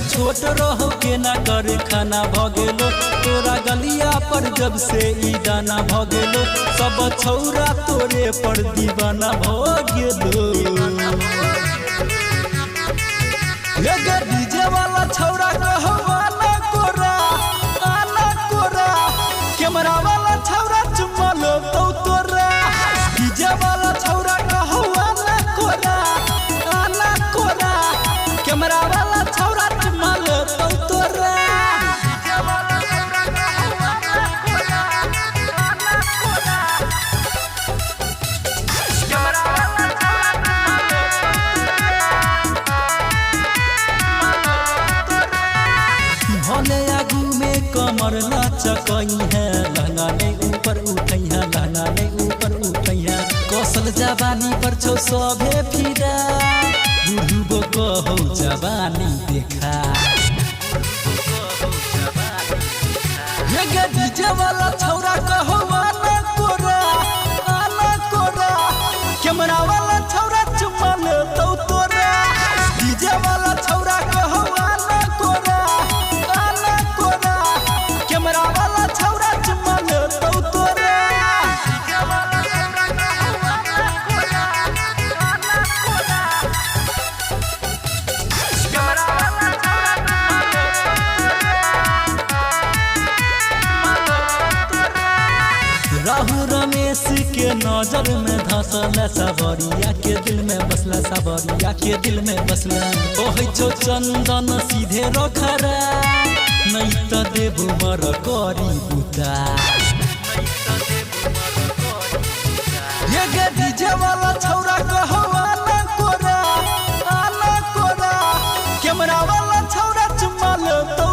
छोट रहो के ना करे खाना भगेलो तोरा गलिया पर जब से ई दाना भगेलो सब छौरा तोरे पर दीवाना भगेलो ये डीजे वाला छौरा कहवा ना कोरा आना कोरा कैमरा वाला छौरा चुम्मा लो तो तोरा डीजे वाला छौरा कहवा ना कोरा आना कोरा कैमरा वाला छौरा चुम्मा लो तो तोरा डीजे वाला छौरा कहवा ना कोरा आना कोरा कैमरा वाला भले आगू में कमर नाच कई है लहंगा नहीं ऊपर उठई है लहंगा नहीं ऊपर उठई है कौशल जवानी पर छो सभे फिदा बुढ़बो कहो जवानी देखा ये डीजे वाला छौरा कहो आना कोरा कैमरा वाला छौरा चुम्मा ले तो तोरा डीजे वाला छौरा कहो आना कोरा कैमरा वाला छौरा चुम्मा ले तो तोरा डीजे वाला छौरा कहवा ना कोरा आना कोरा कैमरा वाला छौरा चुम्मा ले राहु रमेश के नजर में धसल सबरिया के दिल में बसला सबरिया के दिल में बसला ओहे छो चंदन सीधे रखरा नहीं तो देबू मर करी बुता ये डीजे वाला छौरा कहवा ना कोरा आना कोरा कैमरा वाला छौरा चुम्मा ले तो